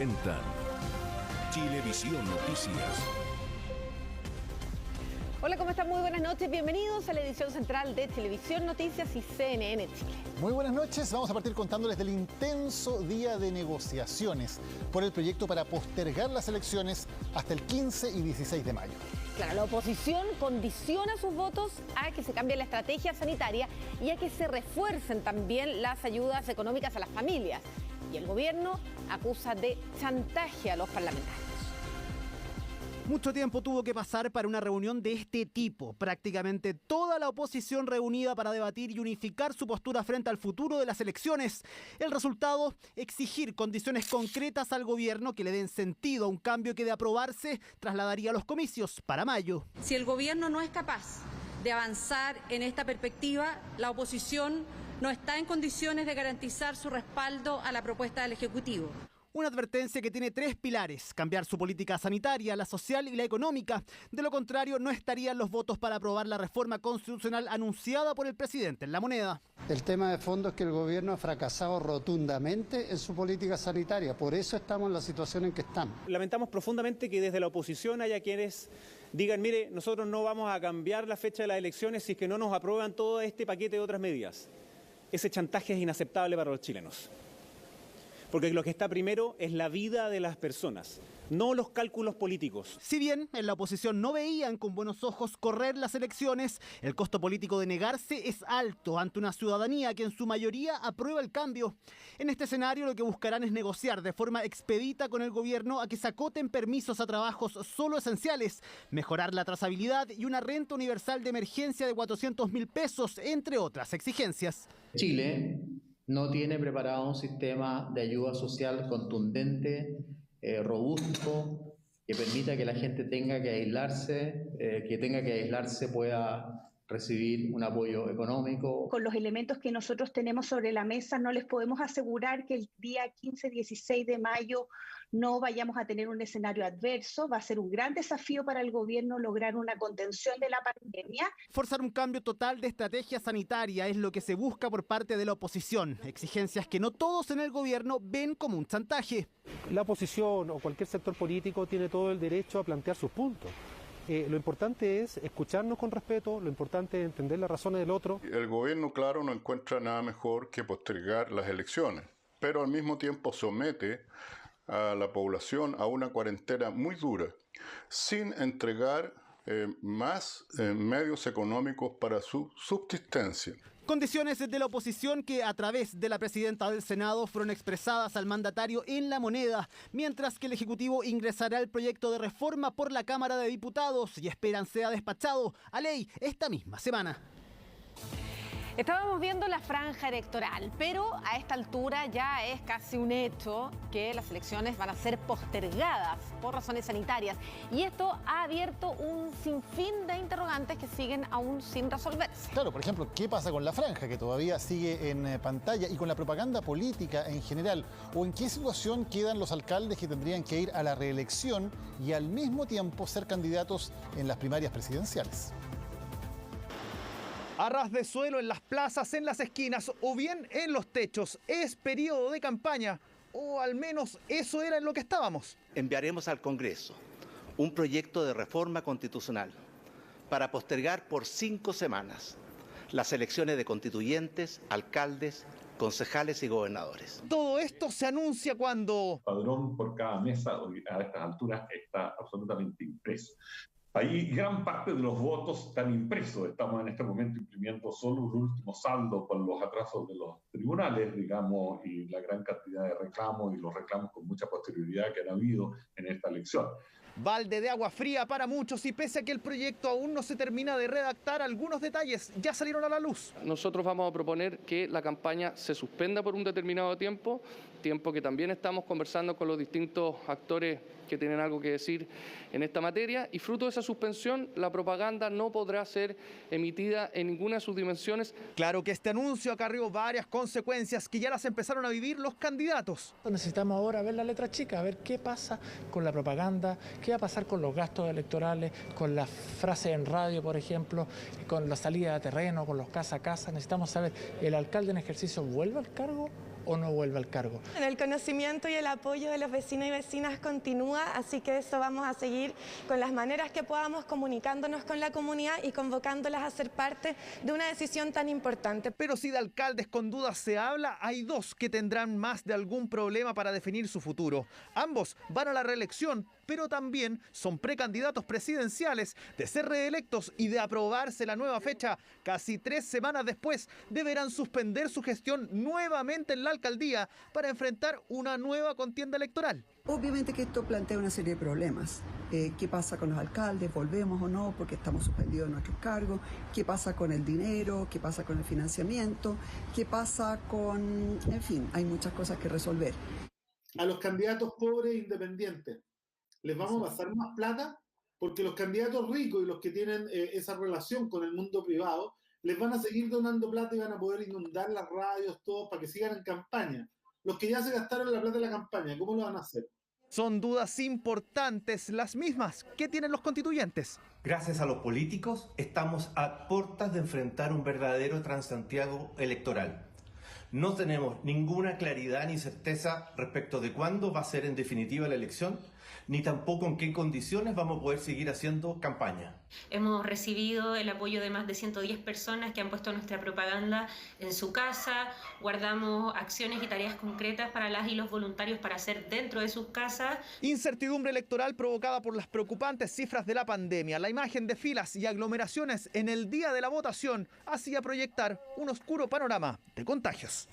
Presentan Chilevisión Noticias. Hola, ¿cómo están? Muy buenas noches. Bienvenidos a la edición central de Chilevisión Noticias y CNN Chile. Muy buenas noches. Vamos a partir contándoles del intenso día de negociaciones por el proyecto para postergar las elecciones hasta el 15 y 16 de mayo. Claro, la oposición condiciona sus votos a que se cambie la estrategia sanitaria y a que se refuercen también las ayudas económicas a las familias. Y el gobierno acusa de chantaje a los parlamentarios. Mucho tiempo tuvo que pasar para una reunión de este tipo. Prácticamente toda la oposición reunida para debatir y unificar su postura frente al futuro de las elecciones. El resultado, exigir condiciones concretas al gobierno que le den sentido a un cambio que de aprobarse trasladaría los comicios para mayo. Si el gobierno no es capaz de avanzar en esta perspectiva, la oposición no está en condiciones de garantizar su respaldo a la propuesta del Ejecutivo. Una advertencia que tiene tres pilares: cambiar su política sanitaria, la social y la económica. De lo contrario, no estarían los votos para aprobar la reforma constitucional anunciada por el presidente en La Moneda. El tema de fondo es que el gobierno ha fracasado rotundamente en su política sanitaria. Por eso estamos en la situación en que estamos. Lamentamos profundamente que desde la oposición haya quienes digan, mire, nosotros no vamos a cambiar la fecha de las elecciones si es que no nos aprueban todo este paquete de otras medidas. Ese chantaje es inaceptable para los chilenos. Porque lo que está primero es la vida de las personas, no los cálculos políticos. Si bien en la oposición no veían con buenos ojos correr las elecciones, el costo político de negarse es alto ante una ciudadanía que en su mayoría aprueba el cambio. En este escenario lo que buscarán es negociar de forma expedita con el gobierno a que se acoten permisos a trabajos solo esenciales, mejorar la trazabilidad y una renta universal de emergencia de 400.000 pesos, entre otras exigencias. Chile no tiene preparado un sistema de ayuda social contundente, robusto, que permita que la gente tenga que aislarse, pueda recibir un apoyo económico. Con los elementos que nosotros tenemos sobre la mesa, no les podemos asegurar que el día 15-16 de mayo no vayamos a tener un escenario adverso. Va a ser un gran desafío para el gobierno lograr una contención de la pandemia. Forzar un cambio total de estrategia sanitaria es lo que se busca por parte de la oposición. Exigencias que no todos en el gobierno ven como un chantaje. La oposición o cualquier sector político tiene todo el derecho a plantear sus puntos. Lo importante es escucharnos con respeto, lo importante es entender las razones del otro. El gobierno, claro, no encuentra nada mejor que postergar las elecciones, pero al mismo tiempo somete a la población a una cuarentena muy dura, sin entregar más medios económicos para su subsistencia. Condiciones de la oposición que a través de la presidenta del Senado fueron expresadas al mandatario en La Moneda, mientras que el Ejecutivo ingresará el proyecto de reforma por la Cámara de Diputados y esperan sea despachado a ley esta misma semana. Estábamos viendo la franja electoral, pero a esta altura ya es casi un hecho que las elecciones van a ser postergadas por razones sanitarias. Y esto ha abierto un sinfín de interrogantes que siguen aún sin resolverse. Claro, por ejemplo, ¿qué pasa con la franja que todavía sigue en pantalla y con la propaganda política en general? ¿O en qué situación quedan los alcaldes que tendrían que ir a la reelección y al mismo tiempo ser candidatos en las primarias presidenciales? A ras de suelo en las plazas, en las esquinas o bien en los techos. Es periodo de campaña, o al menos eso era en lo que estábamos. Enviaremos al Congreso un proyecto de reforma constitucional para postergar por 5 semanas las elecciones de constituyentes, alcaldes, concejales y gobernadores. Todo esto se anuncia cuando... El padrón por cada mesa a estas alturas está absolutamente impreso. Ahí gran parte de los votos están impresos. Estamos en este momento imprimiendo solo un último saldo con los atrasos de los tribunales, digamos, y la gran cantidad de reclamos y los reclamos con mucha posterioridad que han habido en esta elección. Balde de agua fría para muchos y pese a que el proyecto aún no se termina de redactar, algunos detalles ya salieron a la luz. Nosotros vamos a proponer que la campaña se suspenda por un determinado tiempo que también estamos conversando con los distintos actores que tienen algo que decir en esta materia, y fruto de esa suspensión la propaganda no podrá ser emitida en ninguna de sus dimensiones. Claro que este anuncio acarreó varias consecuencias que ya las empezaron a vivir los candidatos. Necesitamos ahora ver la letra chica, a ver qué pasa con la propaganda, qué va a pasar con los gastos electorales, con las frases en radio, por ejemplo, con la salida de terreno, con los casa a casa. Necesitamos saber, ¿el alcalde en ejercicio vuelve al cargo o no vuelva al cargo. El conocimiento y el apoyo de los vecinos y vecinas continúa, así que eso vamos a seguir con las maneras que podamos, comunicándonos con la comunidad y convocándolas a ser parte de una decisión tan importante. Pero si de alcaldes con dudas se habla, hay dos que tendrán más de algún problema para definir su futuro. Ambos van a la reelección, pero también son precandidatos presidenciales. De ser reelectos y de aprobarse la nueva fecha, casi 3 semanas después deberán suspender su gestión nuevamente en la alcaldía para enfrentar una nueva contienda electoral. Obviamente que esto plantea una serie de problemas. ¿Qué pasa con los alcaldes? ¿Volvemos o no? Porque estamos suspendidos de nuestros cargos. ¿Qué pasa con el dinero? ¿Qué pasa con el financiamiento? ¿Qué pasa con...? En fin, hay muchas cosas que resolver. A los candidatos pobres e independientes les vamos a pasar más plata, porque los candidatos ricos y los que tienen esa relación con el mundo privado les van a seguir donando plata y van a poder inundar las radios, todo, para que sigan en campaña. Los que ya se gastaron la plata de la campaña, ¿cómo lo van a hacer? Son dudas importantes, las mismas que tienen los constituyentes. Gracias a los políticos, estamos a puertas de enfrentar un verdadero Transantiago electoral. No tenemos ninguna claridad ni certeza respecto de cuándo va a ser en definitiva la elección, ni tampoco en qué condiciones vamos a poder seguir haciendo campaña. Hemos recibido el apoyo de más de 110 personas que han puesto nuestra propaganda en su casa. Guardamos acciones y tareas concretas para las y los voluntarios para hacer dentro de sus casas. Incertidumbre electoral provocada por las preocupantes cifras de la pandemia. La imagen de filas y aglomeraciones en el día de la votación hacía proyectar un oscuro panorama de contagios.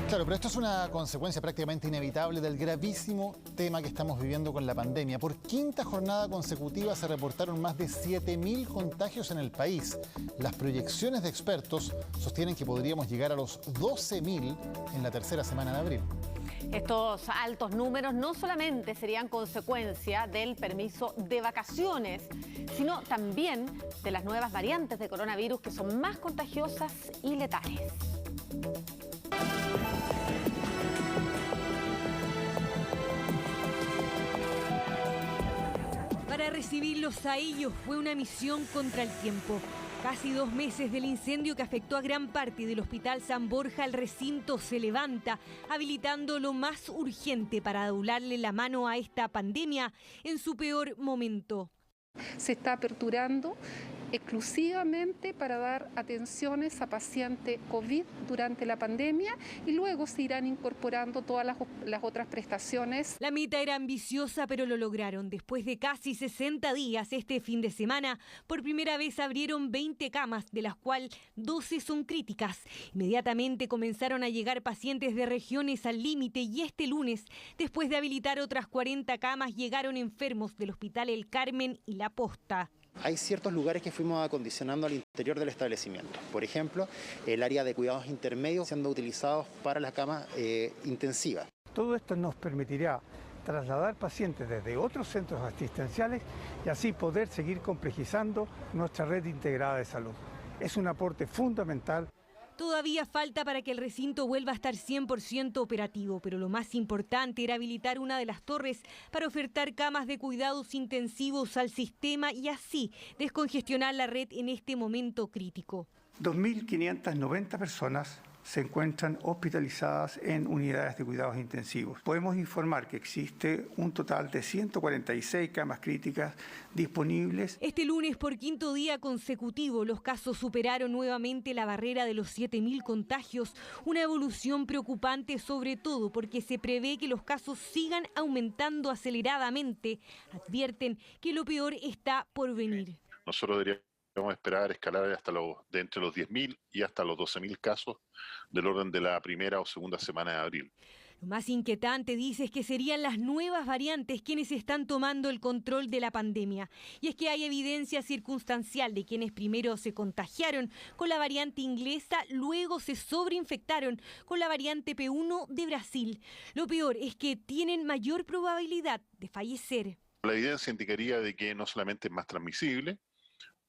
Claro, pero esto es una consecuencia prácticamente inevitable del gravísimo tema que estamos viviendo con la pandemia. Por quinta jornada consecutiva se reportaron más de 7.000 contagios en el país. Las proyecciones de expertos sostienen que podríamos llegar a los 12.000 en la tercera semana de abril. Estos altos números no solamente serían consecuencia del permiso de vacaciones, sino también de las nuevas variantes de coronavirus que son más contagiosas y letales. Para recibirlos a ellos fue una misión contra el tiempo. Casi 2 meses del incendio que afectó a gran parte del Hospital San Borja, el recinto se levanta, habilitando lo más urgente para doblarle la mano a esta pandemia en su peor momento. Se está aperturando exclusivamente para dar atenciones a pacientes COVID durante la pandemia y luego se irán incorporando todas las otras prestaciones. La meta era ambiciosa, pero lo lograron. Después de casi 60 días, este fin de semana, por primera vez abrieron 20 camas, de las cuales 12 son críticas. Inmediatamente comenzaron a llegar pacientes de regiones al límite y este lunes, después de habilitar otras 40 camas, llegaron enfermos del Hospital El Carmen y La Posta. Hay ciertos lugares que fuimos acondicionando al interior del establecimiento. Por ejemplo, el área de cuidados intermedios siendo utilizados para las camas intensivas. Todo esto nos permitirá trasladar pacientes desde otros centros asistenciales y así poder seguir complejizando nuestra red integrada de salud. Es un aporte fundamental. Todavía falta para que el recinto vuelva a estar 100% operativo, pero lo más importante era habilitar una de las torres para ofertar camas de cuidados intensivos al sistema y así descongestionar la red en este momento crítico. 2.590 personas se encuentran hospitalizadas en unidades de cuidados intensivos. Podemos informar que existe un total de 146 camas críticas disponibles. Este lunes, por quinto día consecutivo, los casos superaron nuevamente la barrera de los 7.000 contagios, una evolución preocupante sobre todo porque se prevé que los casos sigan aumentando aceleradamente. Advierten que lo peor está por venir. Nosotros deberíamos esperar escalar hasta de entre los 10.000 y hasta los 12.000 casos del orden de la primera o segunda semana de abril. Lo más inquietante, dice, es que serían las nuevas variantes quienes están tomando el control de la pandemia. Y es que hay evidencia circunstancial de quienes primero se contagiaron con la variante inglesa, luego se sobreinfectaron con la variante P1 de Brasil. Lo peor es que tienen mayor probabilidad de fallecer. La evidencia indicaría de que no solamente es más transmisible,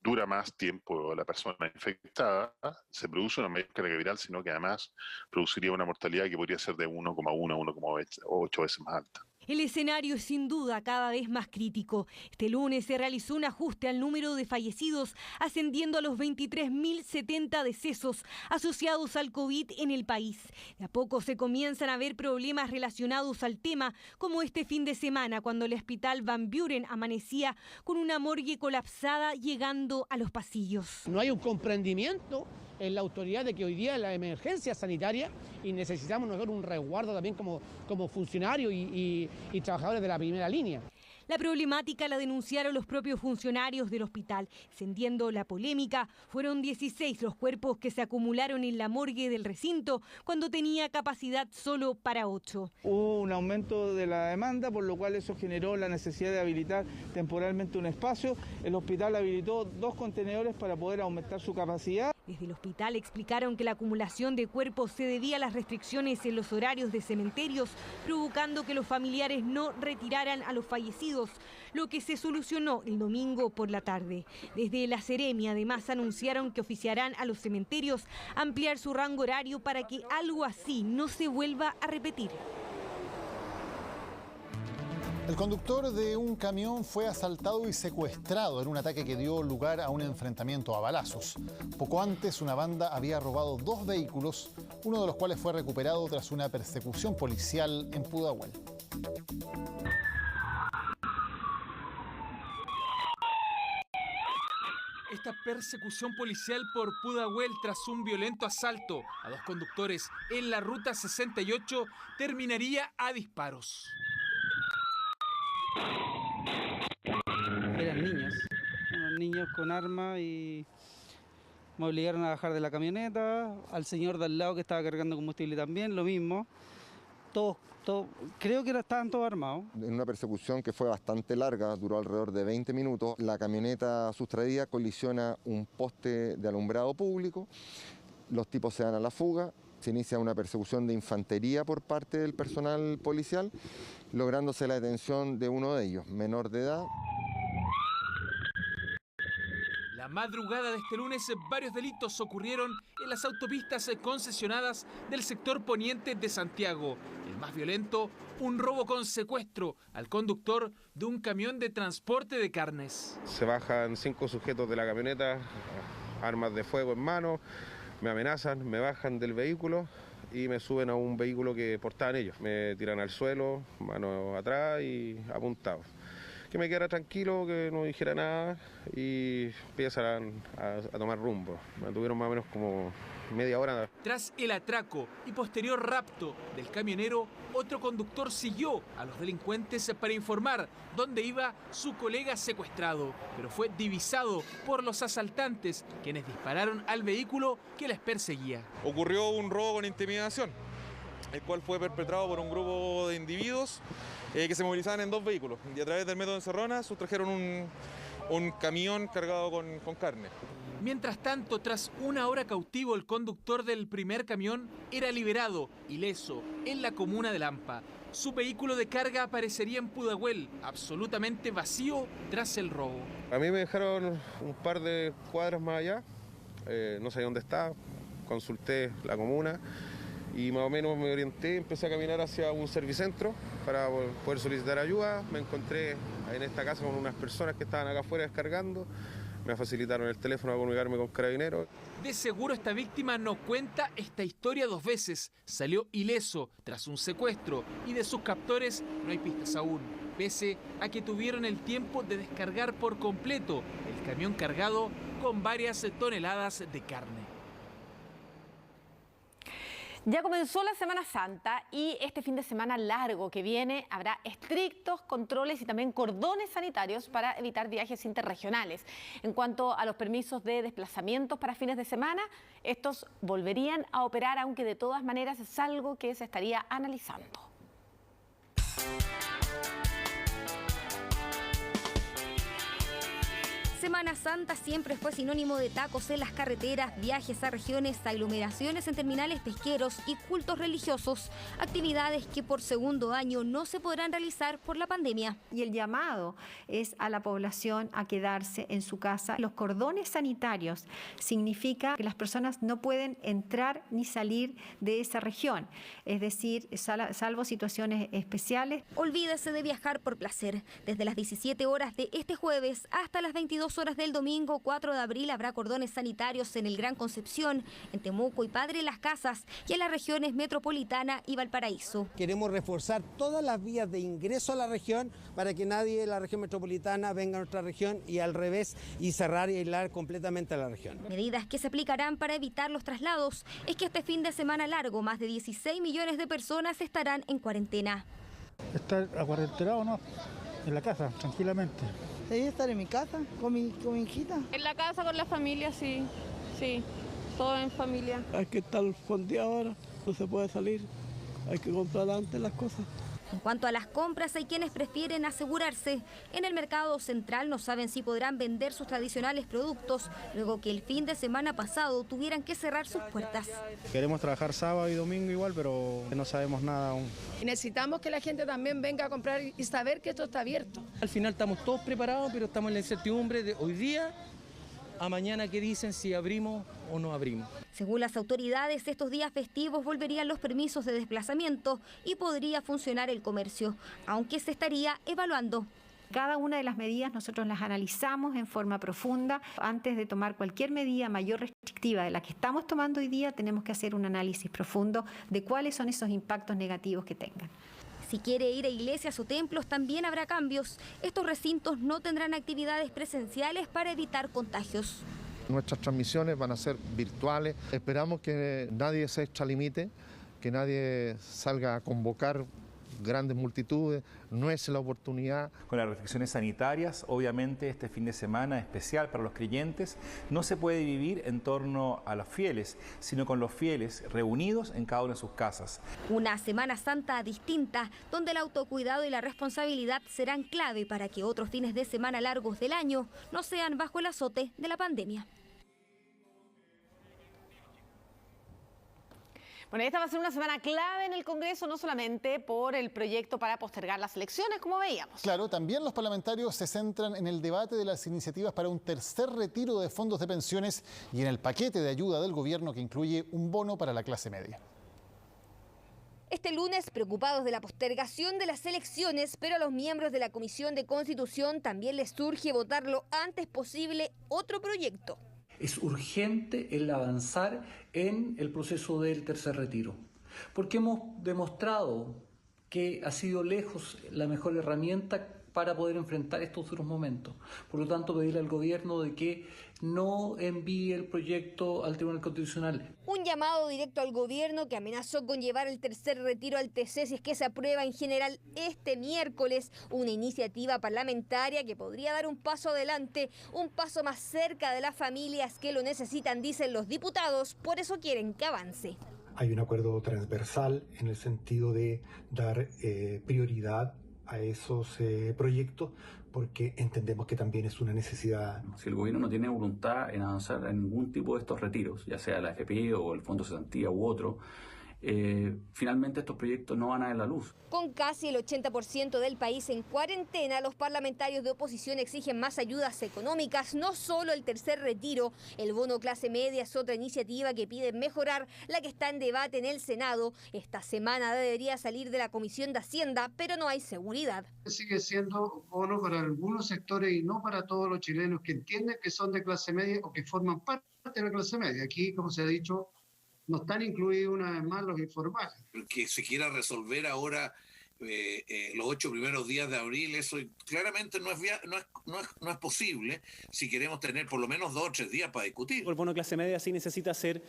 dura más tiempo la persona infectada, se produce una mayor carga viral, sino que además produciría una mortalidad que podría ser de 1,1 a 1,8 veces más alta. El escenario es sin duda cada vez más crítico. Este lunes se realizó un ajuste al número de fallecidos, ascendiendo a los 23.070 decesos asociados al COVID en el país. De a poco se comienzan a ver problemas relacionados al tema, como este fin de semana, cuando el hospital Van Buren amanecía con una morgue colapsada llegando a los pasillos. No hay un comprendimiento en la autoridad de que hoy día es la emergencia sanitaria y necesitamos nosotros un resguardo también como funcionarios y trabajadores de la primera línea. La problemática la denunciaron los propios funcionarios del hospital. Encendiendo la polémica, fueron 16 los cuerpos que se acumularon en la morgue del recinto cuando tenía capacidad solo para 8. Hubo un aumento de la demanda, por lo cual eso generó la necesidad de habilitar temporalmente un espacio. El hospital habilitó 2 contenedores para poder aumentar su capacidad. Desde el hospital explicaron que la acumulación de cuerpos se debía a las restricciones en los horarios de cementerios, provocando que los familiares no retiraran a los fallecidos, lo que se solucionó el domingo por la tarde. Desde la Seremi además anunciaron que oficiarán a los cementerios ampliar su rango horario para que algo así no se vuelva a repetir. El conductor de un camión fue asaltado y secuestrado en un ataque que dio lugar a un enfrentamiento a balazos. Poco antes, una banda había robado 2 vehículos, uno de los cuales fue recuperado tras una persecución policial en Pudahuel. Esta persecución policial por Pudahuel tras un violento asalto a 2 conductores en la ruta 68 terminaría a disparos. Eran niños con armas y me obligaron a bajar de la camioneta. Al señor de al lado que estaba cargando combustible también, lo mismo. Todos, creo que estaban todos armados. En una persecución que fue bastante larga, duró alrededor de 20 minutos, la camioneta sustraída colisiona un poste de alumbrado público, los tipos se dan a la fuga. Se inicia una persecución de infantería por parte del personal policial, lográndose la detención de uno de ellos, menor de edad. La madrugada de este lunes, varios delitos ocurrieron en las autopistas concesionadas del sector poniente de Santiago. El más violento, un robo con secuestro al conductor de un camión de transporte de carnes. Se bajan 5 sujetos de la camioneta, armas de fuego en mano. Me amenazan, me bajan del vehículo y me suben a un vehículo que portaban ellos. Me tiran al suelo, manos atrás y apuntados. Que me quedara tranquilo, que no dijera nada y empiezan a tomar rumbo. Me tuvieron más o menos como media hora. Tras el atraco y posterior rapto del camionero, otro conductor siguió a los delincuentes para informar dónde iba su colega secuestrado, pero fue divisado por los asaltantes, quienes dispararon al vehículo que les perseguía. Ocurrió un robo con intimidación, el cual fue perpetrado por un grupo de individuos que se movilizaban en 2 vehículos y a través del método Encerrona sustrajeron un camión cargado con carne. Mientras tanto, tras una hora cautivo, el conductor del primer camión era liberado, ileso, en la comuna de Lampa. Su vehículo de carga aparecería en Pudahuel, absolutamente vacío tras el robo. A mí me dejaron un par de cuadras más allá, no sabía dónde estaba, consulté la comuna y más o menos me orienté, empecé a caminar hacia un servicentro para poder solicitar ayuda. Me encontré en esta casa con unas personas que estaban acá afuera descargando. Me facilitaron el teléfono para comunicarme con Carabineros. De seguro esta víctima no cuenta esta historia 2 veces. Salió ileso tras un secuestro y de sus captores no hay pistas aún, pese a que tuvieron el tiempo de descargar por completo el camión cargado con varias toneladas de carne. Ya comenzó la Semana Santa y este fin de semana largo que viene habrá estrictos controles y también cordones sanitarios para evitar viajes interregionales. En cuanto a los permisos de desplazamientos para fines de semana, estos volverían a operar, aunque de todas maneras es algo que se estaría analizando. Semana Santa siempre fue sinónimo de tacos en las carreteras, viajes a regiones, aglomeraciones en terminales pesqueros y cultos religiosos, actividades que por segundo año no se podrán realizar por la pandemia. Y el llamado es a la población a quedarse en su casa. Los cordones sanitarios significa que las personas no pueden entrar ni salir de esa región, es decir, salvo situaciones especiales. Olvídese de viajar por placer. Desde las 17 horas de este jueves hasta las 22 horas del domingo 4 de abril habrá cordones sanitarios en el Gran Concepción, en Temuco y Padre Las Casas y en las regiones Metropolitana y Valparaíso. Queremos reforzar todas las vías de ingreso a la región para que nadie de la región metropolitana venga a nuestra región y al revés, y cerrar y aislar completamente a la región. Medidas que se aplicarán para evitar los traslados es que este fin de semana largo más de 16 millones de personas estarán en cuarentena. Estar acuarentenado, ¿no? En la casa, tranquilamente. Sí, estar en mi casa, con mi hijita. En la casa, con la familia, sí, todo en familia. Hay que estar fondeado ahora, no se puede salir, hay que comprar antes las cosas. En cuanto a las compras, hay quienes prefieren asegurarse. En el mercado central no saben si podrán vender sus tradicionales productos, luego que el fin de semana pasado tuvieran que cerrar sus puertas. Queremos trabajar sábado y domingo igual, pero no sabemos nada aún. Y necesitamos que la gente también venga a comprar y saber que esto está abierto. Al final estamos todos preparados, pero estamos en la incertidumbre de hoy día a mañana que dicen si abrimos o no abrimos. Según las autoridades, estos días festivos volverían los permisos de desplazamiento y podría funcionar el comercio, aunque se estaría evaluando. Cada una de las medidas nosotros las analizamos en forma profunda. Antes de tomar cualquier medida mayor restrictiva de la que estamos tomando hoy día, tenemos que hacer un análisis profundo de cuáles son esos impactos negativos que tengan. Si quiere ir a iglesias o templos, también habrá cambios. Estos recintos no tendrán actividades presenciales para evitar contagios. Nuestras transmisiones van a ser virtuales. Esperamos que nadie se extralimite, que nadie salga a convocar grandes multitudes, no es la oportunidad. Con las restricciones sanitarias, obviamente este fin de semana especial para los creyentes no se puede vivir en torno a los fieles, sino con los fieles reunidos en cada una de sus casas. Una Semana Santa distinta, donde el autocuidado y la responsabilidad serán clave para que otros fines de semana largos del año no sean bajo el azote de la pandemia. Bueno, esta va a ser una semana clave en el Congreso, no solamente por el proyecto para postergar las elecciones, como veíamos. Claro, también los parlamentarios se centran en el debate de las iniciativas para un tercer retiro de fondos de pensiones y en el paquete de ayuda del gobierno que incluye un bono para la clase media. Este lunes, preocupados de la postergación de las elecciones, pero a los miembros de la Comisión de Constitución también les surge votar lo antes posible otro proyecto. Es urgente el avanzar en el proceso del tercer retiro, porque hemos demostrado que ha sido lejos la mejor herramienta para poder enfrentar estos duros momentos. Por lo tanto, pedirle al gobierno de que no envíe el proyecto al Tribunal Constitucional. Un llamado directo al gobierno que amenazó con llevar el tercer retiro al TC si es que se aprueba en general este miércoles, una iniciativa parlamentaria que podría dar un paso adelante, un paso más cerca de las familias que lo necesitan, dicen los diputados, por eso quieren que avance. Hay un acuerdo transversal en el sentido de dar prioridad a esos proyectos, porque entendemos que también es una necesidad. Si el gobierno no tiene voluntad en avanzar en ningún tipo de estos retiros, ya sea la AFP o el Fondo de Cesantía u otro, finalmente estos proyectos no van a ver la luz. Con casi el 80% del país en cuarentena, los parlamentarios de oposición exigen más ayudas económicas, no solo el tercer retiro. El bono clase media es otra iniciativa que pide mejorar la que está en debate en el Senado. Esta semana debería salir de la Comisión de Hacienda, pero no hay seguridad. Sigue siendo bono para algunos sectores y no para todos los chilenos que entienden que son de clase media o que forman parte de la clase media. Aquí, como se ha dicho, no están incluidos una vez más los informales. Que se quiera resolver ahora los 8 primeros días de abril, eso claramente no es posible si queremos tener por lo menos 2 o 3 días para discutir. El bono clase media sí necesita ser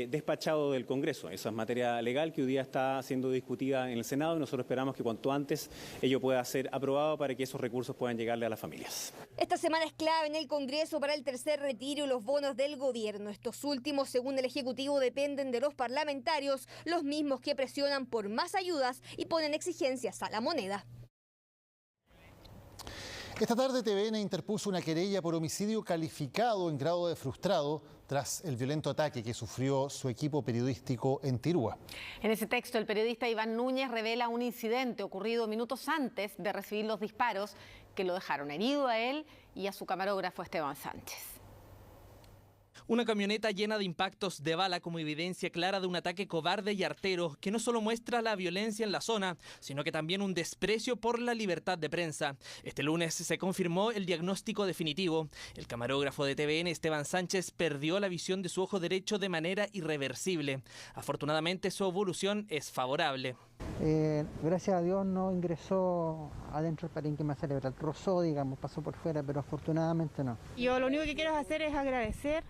despachado del Congreso. Esa es materia legal que hoy día está siendo discutida en el Senado y nosotros esperamos que cuanto antes ello pueda ser aprobado para que esos recursos puedan llegarle a las familias. Esta semana es clave en el Congreso para el tercer retiro y los bonos del gobierno. Estos últimos, según el Ejecutivo, dependen de los parlamentarios, los mismos que presionan por más ayudas y ponen exigencias a la moneda. Esta tarde TVN interpuso una querella por homicidio calificado en grado de frustrado tras el violento ataque que sufrió su equipo periodístico en Tirúa. En ese texto, el periodista Iván Núñez revela un incidente ocurrido minutos antes de recibir los disparos que lo dejaron herido a él y a su camarógrafo Esteban Sánchez. Una camioneta llena de impactos de bala como evidencia clara de un ataque cobarde y artero que no solo muestra la violencia en la zona, sino que también un desprecio por la libertad de prensa. Este lunes se confirmó el diagnóstico definitivo. El camarógrafo de TVN, Esteban Sánchez, perdió la visión de su ojo derecho de manera irreversible. Afortunadamente, su evolución es favorable. Gracias a Dios no ingresó adentro del parénquima cerebral, rozó, digamos, pasó por fuera, pero afortunadamente no. Yo lo único que quiero hacer es agradecer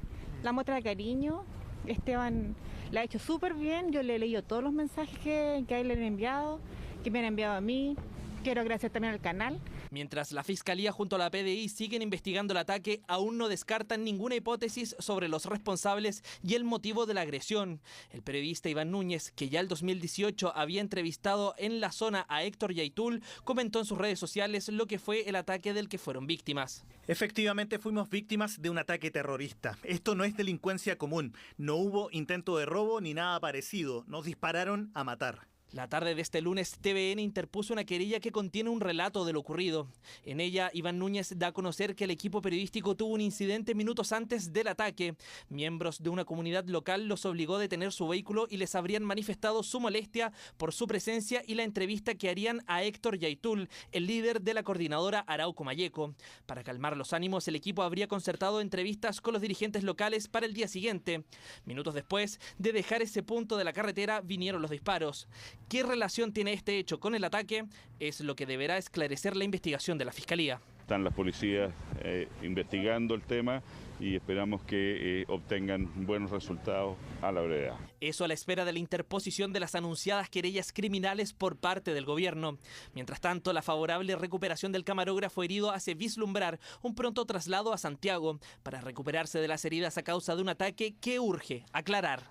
la muestra de cariño. Esteban la ha hecho súper bien, yo le he leído todos los mensajes que a él le han enviado, que me han enviado a mí. Quiero agradecer también al canal. Mientras la Fiscalía junto a la PDI siguen investigando el ataque, aún no descartan ninguna hipótesis sobre los responsables y el motivo de la agresión. El periodista Iván Núñez, que ya el 2018 había entrevistado en la zona a Héctor Yaitul, comentó en sus redes sociales lo que fue el ataque del que fueron víctimas. Efectivamente fuimos víctimas de un ataque terrorista. Esto no es delincuencia común. No hubo intento de robo ni nada parecido. Nos dispararon a matar. La tarde de este lunes, TVN interpuso una querella que contiene un relato de lo ocurrido. En ella, Iván Núñez da a conocer que el equipo periodístico tuvo un incidente minutos antes del ataque. Miembros de una comunidad local los obligó a detener su vehículo y les habrían manifestado su molestia por su presencia y la entrevista que harían a Héctor Yaitul, el líder de la coordinadora Arauco Mayeco. Para calmar los ánimos, el equipo habría concertado entrevistas con los dirigentes locales para el día siguiente. Minutos después de dejar ese punto de la carretera, vinieron los disparos. ¿Qué relación tiene este hecho con el ataque? Es lo que deberá esclarecer la investigación de la Fiscalía. Están las policías investigando el tema y esperamos que obtengan buenos resultados a la brevedad. Eso a la espera de la interposición de las anunciadas querellas criminales por parte del gobierno. Mientras tanto, la favorable recuperación del camarógrafo herido hace vislumbrar un pronto traslado a Santiago para recuperarse de las heridas a causa de un ataque que urge aclarar.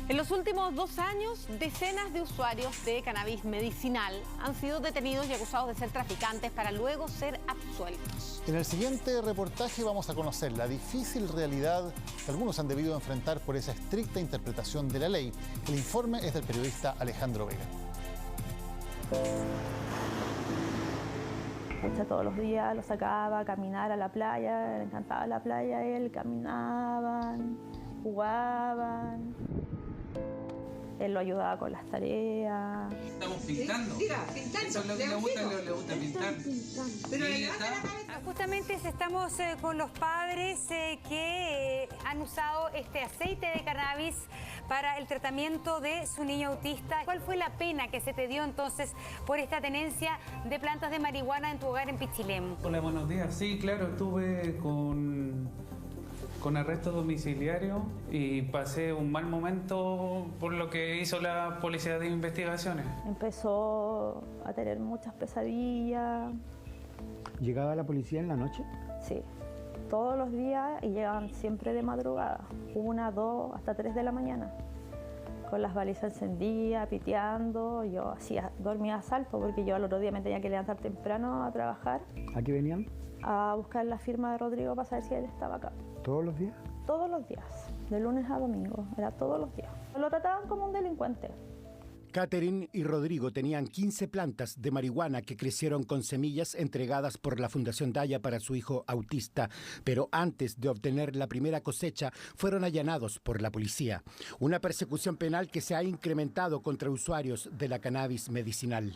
En los últimos 2 años, decenas de usuarios de cannabis medicinal han sido detenidos y acusados de ser traficantes para luego ser absueltos. En el siguiente reportaje vamos a conocer la difícil realidad que algunos han debido enfrentar por esa estricta interpretación de la ley. El informe es del periodista Alejandro Vega. Todos los días lo sacaba a caminar a la playa, le encantaba la playa, él caminaban, jugaban. Él lo ayudaba con las tareas. Estamos pintando. Diga, pintando. Eso es lo que le gusta pintar. Pero sí, justamente estamos con los padres que han usado este aceite de cannabis para el tratamiento de su niño autista. ¿Cuál fue la pena que se te dio entonces por esta tenencia de plantas de marihuana en tu hogar en Pichilemu? Hola, buenos días. Sí, claro, estuve con arresto domiciliario y pasé un mal momento por lo que hizo la policía de investigaciones. Empezó a tener muchas pesadillas. ¿Llegaba la policía en la noche? Sí, todos los días y llegaban siempre de madrugada, 1, 2, hasta 3 de la mañana. Con las balizas encendidas, piteando, yo dormía a salto porque yo al otro día me tenía que levantar temprano a trabajar. ¿A qué venían? A buscar la firma de Rodrigo para saber si él estaba acá. ¿Todos los días? Todos los días, de lunes a domingo, era todos los días. Lo trataban como un delincuente. Catherine y Rodrigo tenían 15 plantas de marihuana que crecieron con semillas entregadas por la Fundación Daya para su hijo autista, pero antes de obtener la primera cosecha fueron allanados por la policía. Una persecución penal que se ha incrementado contra usuarios de la cannabis medicinal.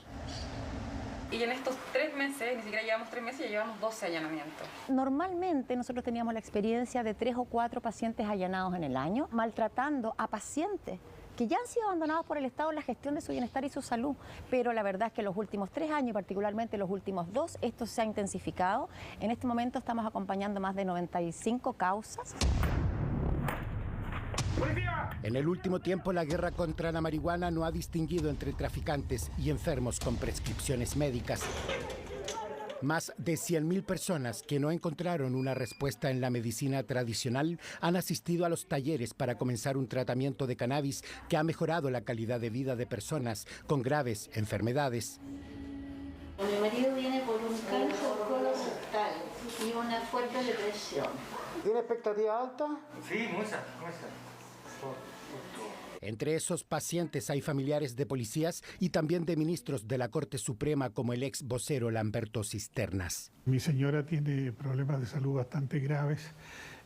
Y en estos 3 meses, ni siquiera llevamos 3 meses, ya llevamos 12 allanamientos. Normalmente nosotros teníamos la experiencia de 3 o 4 pacientes allanados en el año, maltratando a pacientes que ya han sido abandonados por el Estado en la gestión de su bienestar y su salud. Pero la verdad es que los últimos 3 años, particularmente los últimos 2, esto se ha intensificado. En este momento estamos acompañando más de 95 causas. En el último tiempo, la guerra contra la marihuana no ha distinguido entre traficantes y enfermos con prescripciones médicas. Más de 100.000 personas que no encontraron una respuesta en la medicina tradicional han asistido a los talleres para comenzar un tratamiento de cannabis que ha mejorado la calidad de vida de personas con graves enfermedades. Mi marido viene por un cáncer colorectal y una fuerte depresión. ¿Tiene expectativa alta? Sí, mucha. Entre esos pacientes hay familiares de policías y también de ministros de la Corte Suprema, como el ex vocero Lamberto Cisternas. Mi señora tiene problemas de salud bastante graves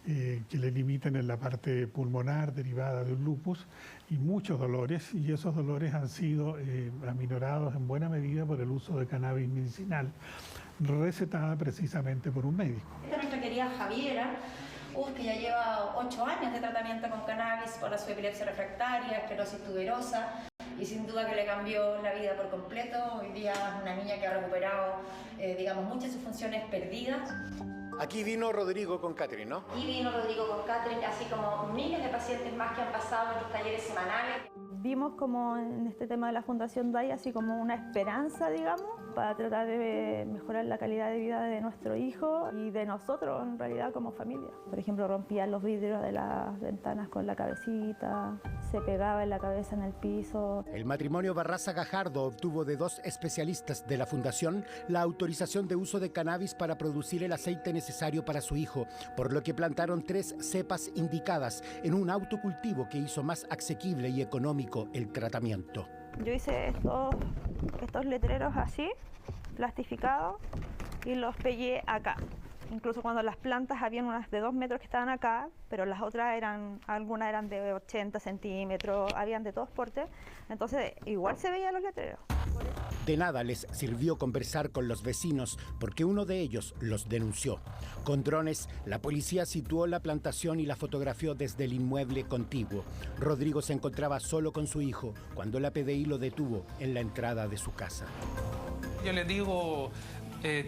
que le limitan en la parte pulmonar derivada de un lupus y muchos dolores, y esos dolores han sido aminorados en buena medida por el uso de cannabis medicinal, recetada precisamente por un médico. Esta es nuestra querida Javiera, que ya lleva 8 años de tratamiento con cannabis para su epilepsia refractaria, esclerosis tuberosa, y sin duda que le cambió la vida por completo. Hoy día es una niña que ha recuperado, muchas de sus funciones perdidas. Aquí vino Rodrigo con Catherine, ¿no? Y vino Rodrigo con Catherine, así como miles de pacientes más que han pasado en nuestros talleres semanales. Vimos como en este tema de la Fundación Daya así como una esperanza, digamos, para tratar de mejorar la calidad de vida de nuestro hijo y de nosotros en realidad como familia. Por ejemplo, rompían los vidrios de las ventanas con la cabecita, se pegaba en la cabeza en el piso. El matrimonio Barraza Gajardo obtuvo de 2 especialistas de la Fundación la autorización de uso de cannabis para producir el aceite necesario para su hijo, por lo que plantaron 3 cepas indicadas en un autocultivo que hizo más asequible y económico el tratamiento. Yo hice estos letreros así, plastificados, y los pegué acá. Incluso cuando las plantas, habían unas de 2 metros que estaban acá, pero las otras algunas eran de 80 centímetros, habían de todos portes, entonces igual se veían los letreros. De nada les sirvió conversar con los vecinos porque uno de ellos los denunció. Con drones, la policía situó la plantación y la fotografió desde el inmueble contiguo. Rodrigo se encontraba solo con su hijo cuando la PDI lo detuvo en la entrada de su casa. Yo les digo,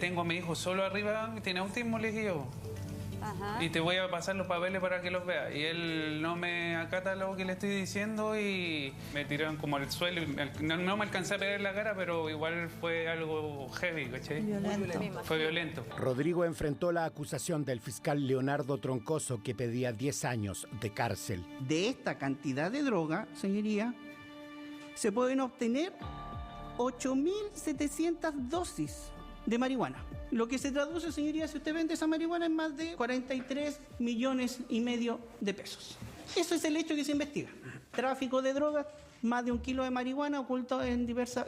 tengo a mi hijo solo arriba, tiene autismo, le dije yo. Ajá. Y te voy a pasar los papeles para que los veas. Y él no me acata lo que le estoy diciendo y me tiraron como al suelo. No me alcancé a pegar en la cara, pero igual fue algo heavy, ¿cachai? Violento. Fue violento. Rodrigo enfrentó la acusación del fiscal Leonardo Troncoso, que pedía 10 años de cárcel. De esta cantidad de droga, señoría, se pueden obtener 8.700 dosis de marihuana. Lo que se traduce, señoría, si usted vende esa marihuana, en más de 43,5 millones de pesos. Eso es el hecho que se investiga. Tráfico de drogas, más de 1 kilo de marihuana oculto en diversas,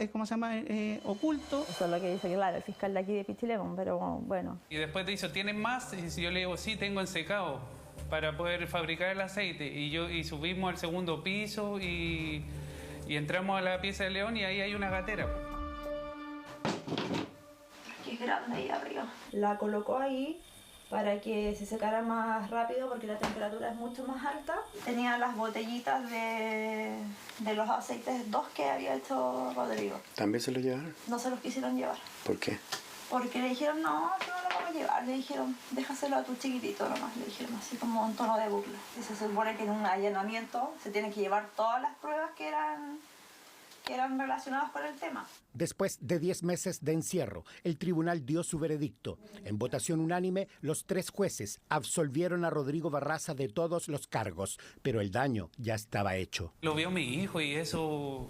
oculto. Eso es lo que dice, claro, el fiscal de aquí de Pichilemu, pero bueno. Y después te dice, ¿tienes más? Y yo le digo, sí, tengo en secado para poder fabricar el aceite. Y subimos al segundo piso y entramos a la pieza de León y ahí hay una gatera. Es grande ahí arriba. La colocó ahí para que se secara más rápido porque la temperatura es mucho más alta. Tenía las botellitas de los aceites 2 que había hecho Rodrigo. ¿También se los llevaron? No se los quisieron llevar. ¿Por qué? Porque le dijeron, no lo vamos a llevar. Le dijeron, déjaselo a tu chiquitito nomás. Le dijeron así como un tono de burla. Y se supone que en un allanamiento se tienen que llevar todas las pruebas que eran relacionadas con el tema. Después de 10 meses de encierro, el tribunal dio su veredicto. En votación unánime, los 3 jueces absolvieron a Rodrigo Barraza de todos los cargos, pero el daño ya estaba hecho. Lo vio mi hijo y eso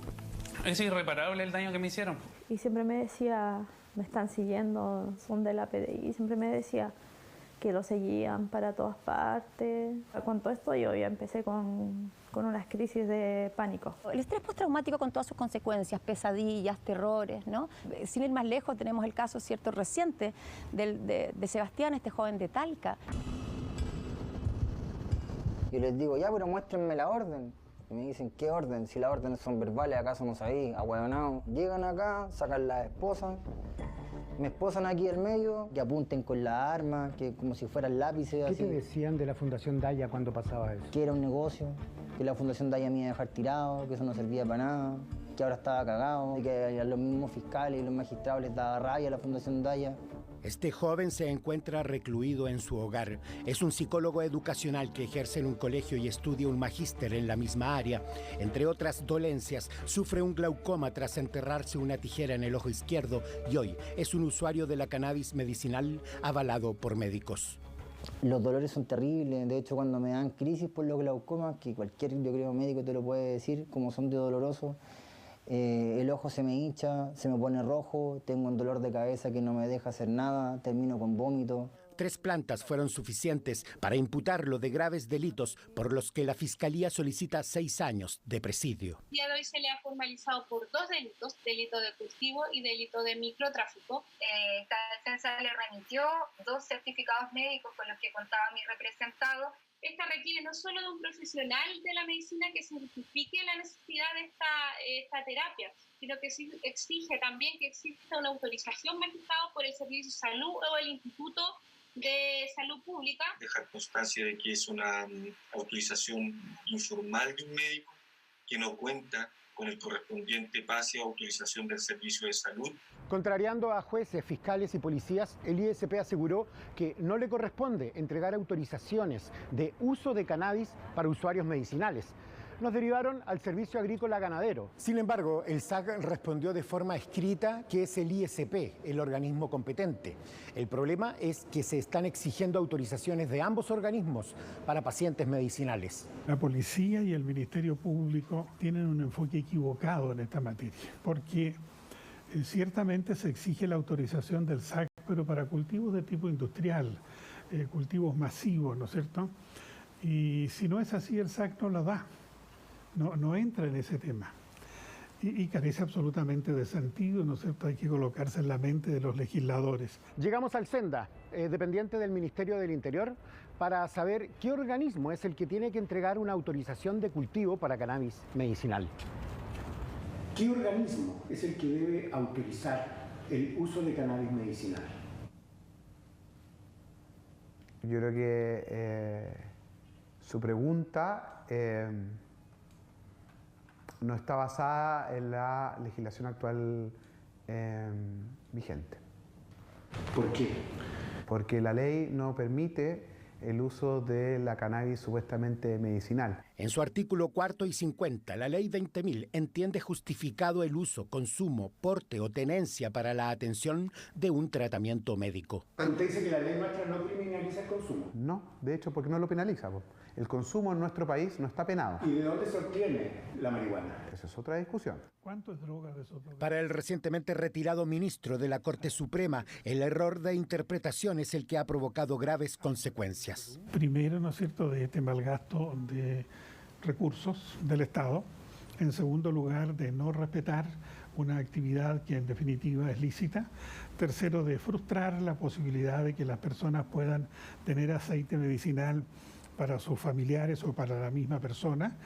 es irreparable el daño que me hicieron. Y siempre me decía, me están siguiendo, son de la PDI, siempre me decía que lo seguían para todas partes. Con todo esto yo ya empecé con unas crisis de pánico. El estrés postraumático con todas sus consecuencias, pesadillas, terrores, ¿no? Sin ir más lejos, tenemos el caso cierto reciente de Sebastián, este joven de Talca. Yo les digo, ya, pero muéstrenme la orden. Y me dicen, ¿qué orden? Si las órdenes son verbales, ¿acaso no sabéis? Ahueonados. Llegan acá, sacan las esposas, me esposan aquí al medio, que apunten con la arma, que como si fueran lápices. ¿Qué te decían de la Fundación Daya cuando pasaba eso? Que era un negocio, que la Fundación Daya me iba a dejar tirado, que eso no servía para nada, que ahora estaba cagado, que a los mismos fiscales y los magistrados les daba rabia a la Fundación Daya. Este joven se encuentra recluido en su hogar. Es un psicólogo educacional que ejerce en un colegio y estudia un magíster en la misma área. Entre otras dolencias, sufre un glaucoma tras enterrarse una tijera en el ojo izquierdo y hoy es un usuario de la cannabis medicinal avalado por médicos. Los dolores son terribles. De hecho, cuando me dan crisis por los glaucomas, que cualquier, yo creo, médico te lo puede decir, como son de dolorosos, el ojo se me hincha, se me pone rojo, tengo un dolor de cabeza que no me deja hacer nada, termino con vómito. 3 plantas fueron suficientes para imputarlo de graves delitos por los que la Fiscalía solicita 6 años de presidio. El día de hoy se le ha formalizado por 2 delitos, delito de cultivo y delito de microtráfico. Esta defensa le remitió 2 certificados médicos con los que contaba mi representado. Esta requiere no solo de un profesional de la medicina que certifique la necesidad de esta terapia, sino que exige también que exista una autorización magistrada por el Servicio de Salud o el Instituto de Salud Pública. Dejar constancia de que es una autorización informal de un médico que no cuenta con el correspondiente pase o autorización del Servicio de Salud. Contrariando a jueces, fiscales y policías, el ISP aseguró que no le corresponde entregar autorizaciones de uso de cannabis para usuarios medicinales. Nos derivaron al Servicio Agrícola Ganadero. Sin embargo, el SAC respondió de forma escrita que es el ISP, el organismo competente. El problema es que se están exigiendo autorizaciones de ambos organismos para pacientes medicinales. La policía y el Ministerio Público tienen un enfoque equivocado en esta materia, porque ciertamente se exige la autorización del SAC, pero para cultivos de tipo industrial, cultivos masivos, ¿no es cierto? Y si no es así, el SAC no lo da. No entra en ese tema y carece absolutamente de sentido, ¿no es cierto? Hay que colocarse en la mente de los legisladores. Llegamos al SENDA, dependiente del Ministerio del Interior, para saber qué organismo es el que tiene que entregar una autorización de cultivo para cannabis medicinal. ¿Qué organismo es el que debe autorizar el uso de cannabis medicinal? Yo creo que su pregunta no está basada en la legislación actual vigente. ¿Por qué? Porque la ley no permite el uso de la cannabis supuestamente medicinal. En su artículo 4 y 50, la Ley 20.000 entiende justificado el uso, consumo, porte o tenencia para la atención de un tratamiento médico. ¿Usted dice que la ley nuestra no criminaliza el consumo? No, de hecho, porque no lo penaliza. El consumo en nuestro país no está penado. ¿Y de dónde se obtiene la marihuana? Esa es otra discusión. ¿Cuánto es droga de esos drogas? Para el recientemente retirado ministro de la Corte Suprema, el error de interpretación es el que ha provocado graves consecuencias. Primero, ¿no es cierto?, de este malgasto de recursos del Estado. En segundo lugar, de no respetar una actividad que en definitiva es lícita. Tercero, de frustrar la posibilidad de que las personas puedan tener aceite medicinal para sus familiares o para la misma persona.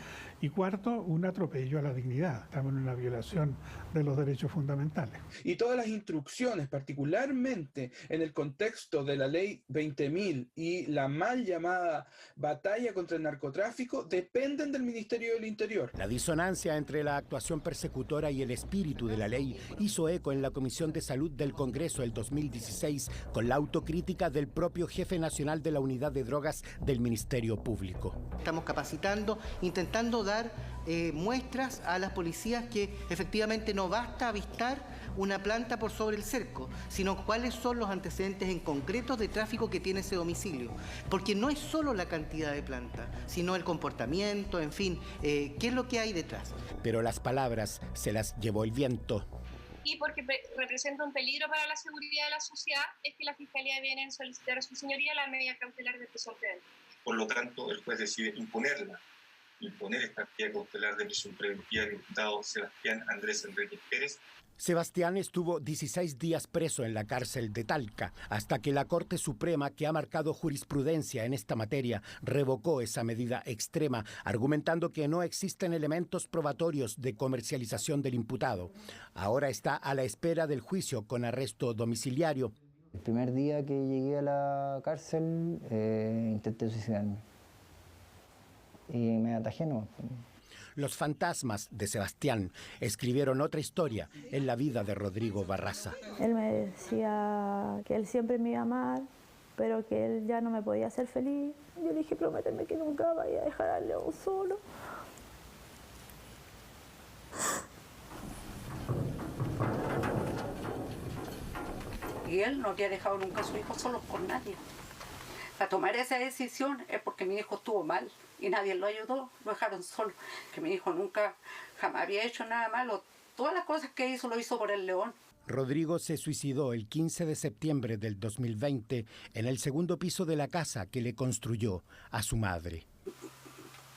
Y cuarto, un atropello a la dignidad. Estamos en una violación de los derechos fundamentales. Y todas las instrucciones, particularmente en el contexto de la ley 20.000 y la mal llamada batalla contra el narcotráfico, dependen del Ministerio del Interior. La disonancia entre la actuación persecutora y el espíritu de la ley hizo eco en la Comisión de Salud del Congreso el 2016 con la autocrítica del propio jefe nacional de la Unidad de Drogas del Ministerio Público. Estamos capacitando, intentando dar muestras a las policías que efectivamente no basta avistar una planta por sobre el cerco, sino cuáles son los antecedentes en concreto de tráfico que tiene ese domicilio. Porque no es solo la cantidad de plantas, sino el comportamiento, en fin, qué es lo que hay detrás. Pero las palabras se las llevó el viento. Y porque representa un peligro para la seguridad de la sociedad, es que la Fiscalía viene a solicitar a su señoría la medida cautelar de prisión preventiva. Por lo tanto, el juez decide imponer esta medida cautelar de prisión preventiva al imputado Sebastián Andrés Enríquez Pérez. Sebastián estuvo 16 días preso en la cárcel de Talca, hasta que la Corte Suprema, que ha marcado jurisprudencia en esta materia, revocó esa medida extrema, argumentando que no existen elementos probatorios de comercialización del imputado. Ahora está a la espera del juicio con arresto domiciliario. El primer día que llegué a la cárcel intenté suicidarme y me atajé, ¿no? Los fantasmas de Sebastián escribieron otra historia en la vida de Rodrigo Barraza. Él me decía que él siempre me iba a amar, pero que él ya no me podía hacer feliz. Yo le dije, prométeme que nunca vaya a dejar al León solo. Y él no había dejado nunca a su hijo solo con nadie. Para tomar esa decisión es porque mi hijo estuvo mal y nadie lo ayudó, lo dejaron solo. Que mi hijo nunca, jamás había hecho nada malo, Todas las cosas que hizo, lo hizo por el León. Rodrigo se suicidó el 15 de septiembre del 2020 en el segundo piso de la casa que le construyó a su madre.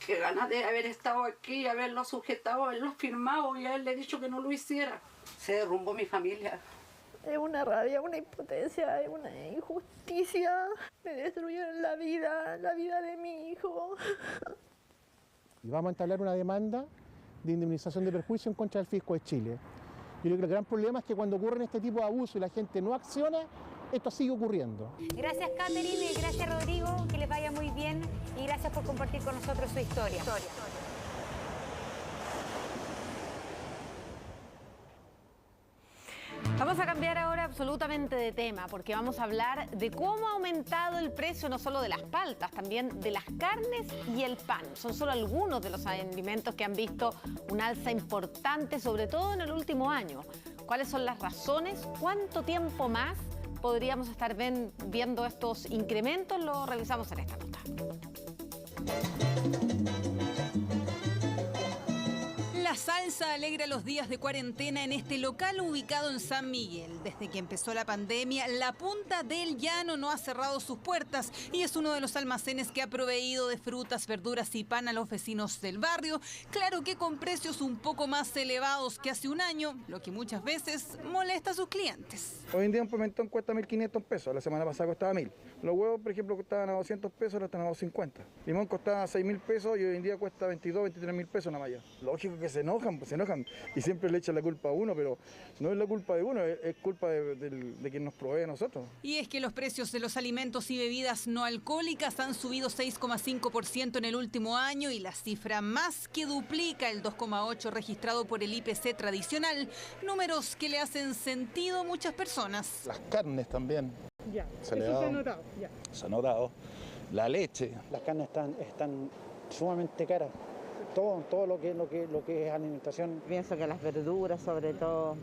Qué ganas de haber estado aquí, haberlo sujetado, haberlo firmado y haberle dicho que no lo hiciera. Se derrumbó mi familia. Es una rabia, una impotencia, es una injusticia. Me destruyeron la vida de mi hijo. Y vamos a entablar una demanda de indemnización de perjuicio en contra del fisco de Chile. Yo creo que el gran problema es que cuando ocurren este tipo de abusos y la gente no acciona, esto sigue ocurriendo. Gracias, Catherine, gracias, Rodrigo, que les vaya muy bien y gracias por compartir con nosotros su historia. Vamos a cambiar ahora absolutamente de tema porque vamos a hablar de cómo ha aumentado el precio no solo de las paltas, también de las carnes y el pan. Son solo algunos de los alimentos que han visto un alza importante, sobre todo en el último año. ¿Cuáles son las razones? ¿Cuánto tiempo más podríamos estar viendo estos incrementos? Lo revisamos en esta nota. La salsa alegra los días de cuarentena en este local ubicado en San Miguel. Desde que empezó la pandemia, la Punta del Llano no ha cerrado sus puertas y es uno de los almacenes que ha proveído de frutas, verduras y pan a los vecinos del barrio. Claro que con precios un poco más elevados que hace un año, lo que muchas veces molesta a sus clientes. Hoy en día un pimentón cuesta 1.500 pesos, la semana pasada costaba 1.000. Los huevos, por ejemplo, costaban a 200 pesos, ahora están a 250. Limón costaba 6.000 pesos y hoy en día cuesta 22, 23.000 pesos una malla. Lógico que se enojan, pues se enojan y siempre le echan la culpa a uno, pero no es la culpa de uno, es culpa de quien nos provee a nosotros. Y es que los precios de los alimentos y bebidas no alcohólicas han subido 6,5% en el último año y la cifra más que duplica el 2,8% registrado por el IPC tradicional, números que le hacen sentido a muchas personas. Las carnes también. Ya, se eso se ha notado. Ya. Se ha notado. La leche. Las carnes están sumamente caras. Todo lo que es alimentación. Pienso que las verduras, sobre todo,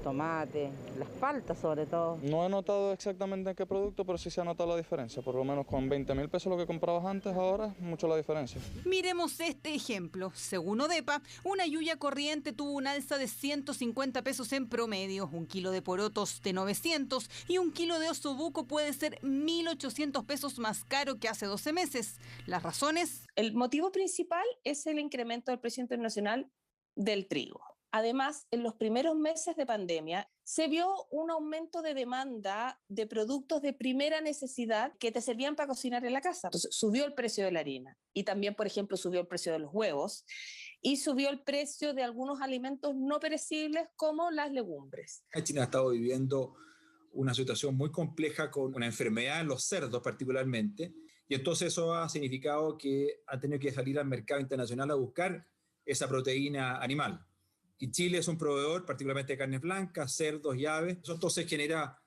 tomate, las paltas sobre todo. No he notado exactamente en qué producto, pero sí se ha notado la diferencia. Por lo menos con 20.000 pesos lo que comprabas antes, ahora mucho la diferencia. Miremos este ejemplo. Según Odepa, una yuya corriente tuvo un alza de 150 pesos en promedio, un kilo de porotos de 900 y un kilo de osobuco puede ser 1.800 pesos más caro que hace 12 meses. ¿Las razones? El motivo principal es el incremento del precio internacional del trigo. Además, en los primeros meses de pandemia se vio un aumento de demanda de productos de primera necesidad que te servían para cocinar en la casa. Entonces, subió el precio de la harina y también, por ejemplo, subió el precio de los huevos y subió el precio de algunos alimentos no perecibles como las legumbres. China ha estado viviendo una situación muy compleja con una enfermedad en los cerdos particularmente y entonces eso ha significado que ha tenido que salir al mercado internacional a buscar esa proteína animal. Y Chile es un proveedor particularmente de carnes blancas, cerdos y aves. Eso entonces genera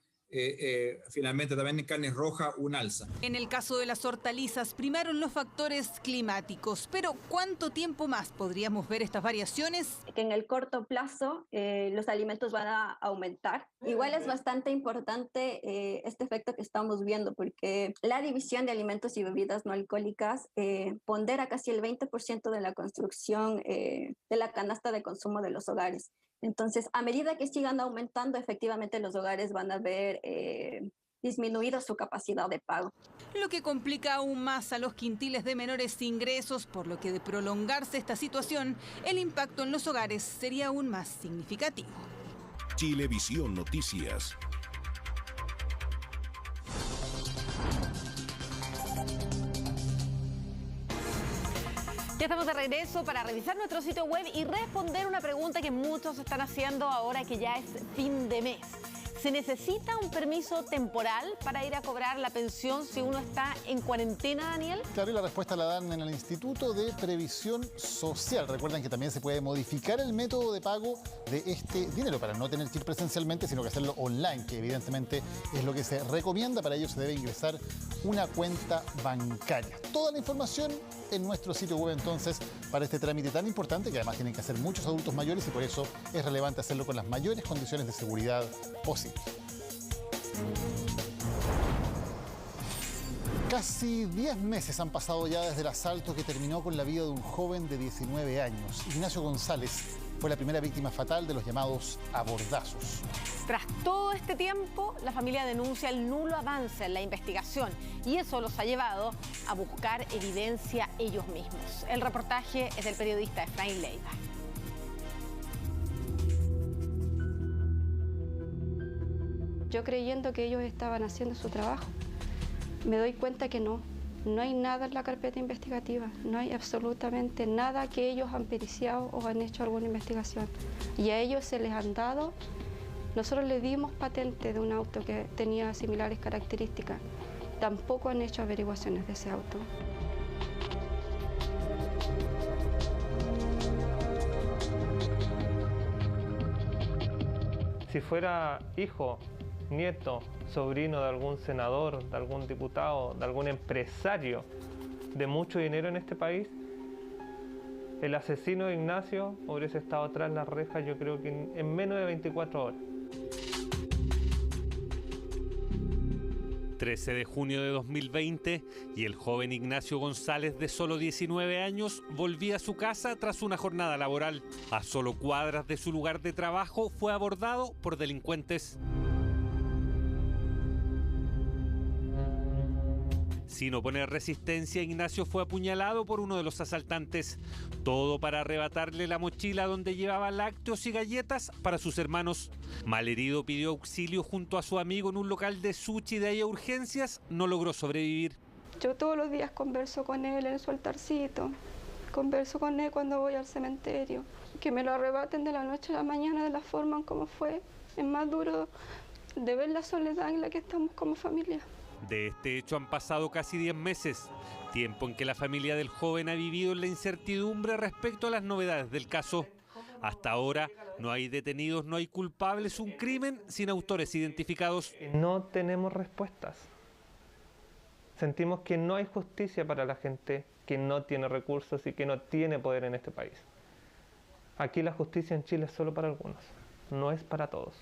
finalmente también en carnes rojas un alza. En el caso de las hortalizas primaron los factores climáticos, pero ¿cuánto tiempo más podríamos ver estas variaciones? Que en el corto plazo los alimentos van a aumentar. Igual es bastante importante este efecto que estamos viendo porque la división de alimentos y bebidas no alcohólicas pondera casi el 20% de la construcción de la canasta de consumo de los hogares. Entonces, a medida que sigan aumentando, efectivamente los hogares van a ver disminuida su capacidad de pago. Lo que complica aún más a los quintiles de menores ingresos, por lo que de prolongarse esta situación, el impacto en los hogares sería aún más significativo. Chilevisión Noticias. Ya estamos de regreso para revisar nuestro sitio web y responder una pregunta que muchos están haciendo ahora que ya es fin de mes. ¿Se necesita un permiso temporal para ir a cobrar la pensión si uno está en cuarentena, Daniel? Claro, y la respuesta la dan en el Instituto de Previsión Social. Recuerden que también se puede modificar el método de pago de este dinero para no tener que ir presencialmente, sino que hacerlo online, que evidentemente es lo que se recomienda. Para ello se debe ingresar una cuenta bancaria. Toda la información en nuestro sitio web entonces para este trámite tan importante que además tienen que hacer muchos adultos mayores y por eso es relevante hacerlo con las mayores condiciones de seguridad posibles. Casi 10 meses han pasado ya desde el asalto que terminó con la vida de un joven de 19 años. Ignacio González fue la primera víctima fatal de los llamados abordazos. Tras todo este tiempo, la familia denuncia el nulo avance en la investigación y eso los ha llevado a buscar evidencia ellos mismos. El reportaje es del periodista Efraín Leiva. Yo creyendo que ellos estaban haciendo su trabajo, me doy cuenta que no hay nada en la carpeta investigativa, no hay absolutamente nada que ellos han periciado o han hecho alguna investigación. Y a ellos se les han dado, nosotros les dimos patente de un auto que tenía similares características, tampoco han hecho averiguaciones de ese auto. Si fuera hijo, nieto, sobrino de algún senador, de algún diputado, de algún empresario de mucho dinero en este país, el asesino de Ignacio hubiese estado tras las rejas, yo creo que en menos de 24 horas. 13 de junio de 2020 y el joven Ignacio González, de solo 19 años, volvía a su casa tras una jornada laboral. A solo cuadras de su lugar de trabajo fue abordado por delincuentes. Sin oponer resistencia, Ignacio fue apuñalado por uno de los asaltantes. Todo para arrebatarle la mochila donde llevaba lácteos y galletas para sus hermanos. Malherido pidió auxilio junto a su amigo en un local de sushi de ahí a urgencias. No logró sobrevivir. Yo todos los días converso con él en su altarcito. Converso con él cuando voy al cementerio. Que me lo arrebaten de la noche a la mañana de la forma en como fue. Es más duro de ver la soledad en la que estamos como familia. De este hecho han pasado casi 10 meses, tiempo en que la familia del joven ha vivido en la incertidumbre respecto a las novedades del caso. Hasta ahora no hay detenidos, no hay culpables, un crimen sin autores identificados. No tenemos respuestas. Sentimos que no hay justicia para la gente que no tiene recursos y que no tiene poder en este país. Aquí la justicia en Chile es solo para algunos, no es para todos.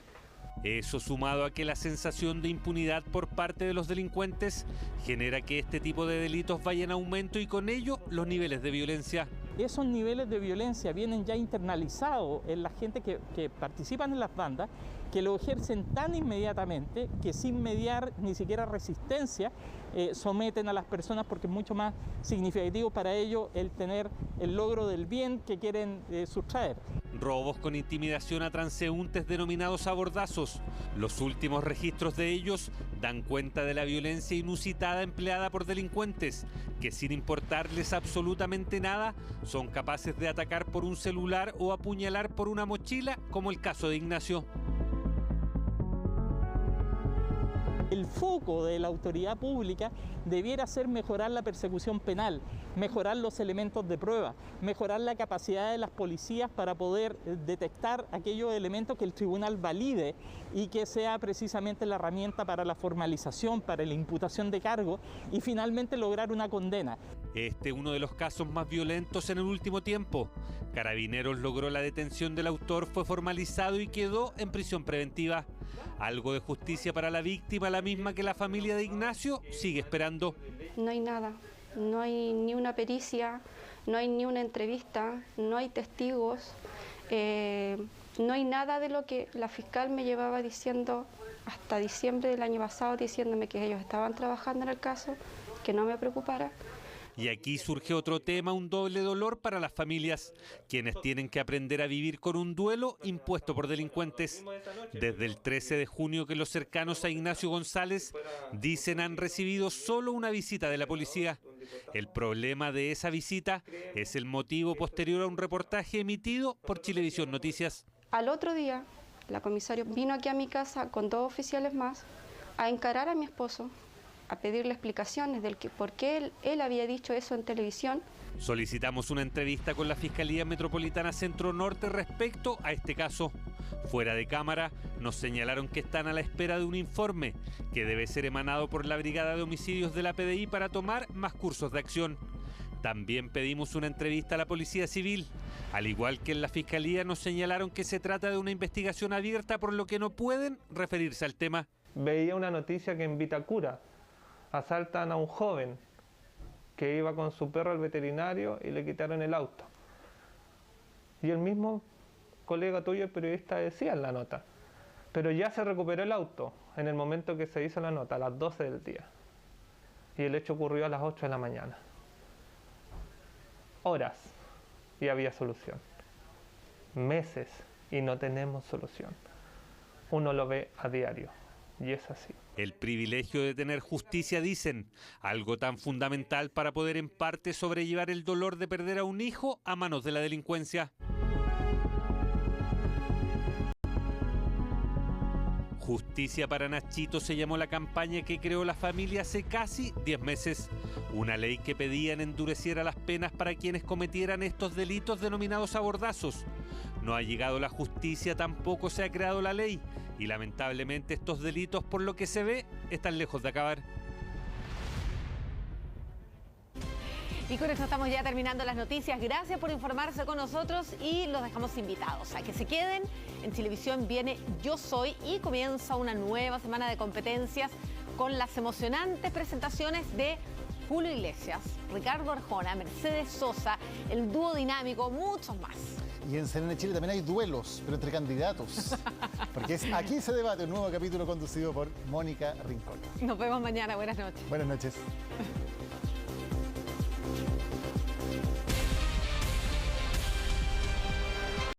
Eso, sumado a que la sensación de impunidad por parte de los delincuentes genera que este tipo de delitos vayan en aumento y con ello los niveles de violencia. Esos niveles de violencia vienen ya internalizados en la gente que participan en las bandas, que lo ejercen tan inmediatamente que sin mediar ni siquiera resistencia someten a las personas, porque es mucho más significativo para ellos el tener el logro del bien que quieren sustraer. Robos con intimidación a transeúntes denominados abordazos. Los últimos registros de ellos dan cuenta de la violencia inusitada empleada por delincuentes que, sin importarles absolutamente nada, son capaces de atacar por un celular o apuñalar por una mochila, como el caso de Ignacio. El foco de la autoridad pública debiera ser mejorar la persecución penal, mejorar los elementos de prueba, mejorar la capacidad de las policías para poder detectar aquellos elementos que el tribunal valide y que sea precisamente la herramienta para la formalización, para la imputación de cargo y finalmente lograr una condena. Este es uno de los casos más violentos en el último tiempo. Carabineros logró la detención del autor, fue formalizado y quedó en prisión preventiva. Algo de justicia para la víctima, la misma que la familia de Ignacio, sigue esperando. No hay nada, no hay ni una pericia, no hay ni una entrevista, no hay testigos, no hay nada de lo que la fiscal me llevaba diciendo hasta diciembre del año pasado, diciéndome que ellos estaban trabajando en el caso, que no me preocupara. Y aquí surge otro tema, un doble dolor para las familias, quienes tienen que aprender a vivir con un duelo impuesto por delincuentes. Desde el 13 de junio que los cercanos a Ignacio González dicen han recibido solo una visita de la policía. El problema de esa visita es el motivo posterior a un reportaje emitido por Chilevisión Noticias. Al otro día, la comisaria vino aquí a mi casa con 2 oficiales más a encarar a mi esposo, a pedirle explicaciones del por qué él había dicho eso en televisión. Solicitamos una entrevista con la Fiscalía Metropolitana Centro Norte respecto a este caso. Fuera de cámara, nos señalaron que están a la espera de un informe que debe ser emanado por la Brigada de Homicidios de la PDI para tomar más cursos de acción. También pedimos una entrevista a la Policía Civil. Al igual que en la Fiscalía, nos señalaron que se trata de una investigación abierta, por lo que no pueden referirse al tema. Veía una noticia que en Vitacura asaltan a un joven que iba con su perro al veterinario y le quitaron el auto. Y él mismo colega tuyo, el periodista, decía en la nota. Pero ya se recuperó el auto en el momento que se hizo la nota, a las 12 del día. Y el hecho ocurrió a las 8 de la mañana. Horas y había solución. Meses y no tenemos solución. Uno lo ve a diario y es así. El privilegio de tener justicia, dicen, algo tan fundamental para poder en parte sobrellevar el dolor de perder a un hijo a manos de la delincuencia. Justicia para Nachito se llamó la campaña que creó la familia hace casi 10 meses. Una ley que pedían endureciera las penas para quienes cometieran estos delitos denominados abordazos. No ha llegado la justicia, tampoco se ha creado la ley. Y lamentablemente estos delitos, por lo que se ve, están lejos de acabar. Y con esto estamos ya terminando las noticias. Gracias por informarse con nosotros y los dejamos invitados a que se queden. En Chilevisión viene Yo Soy y comienza una nueva semana de competencias con las emocionantes presentaciones de Julio Iglesias, Ricardo Arjona, Mercedes Sosa, el dúo dinámico, muchos más. Y en CNN Chile también hay duelos, pero entre candidatos. Porque es Aquí se debate, un nuevo capítulo conducido por Mónica Rincón. Nos vemos mañana. Buenas noches. Buenas noches.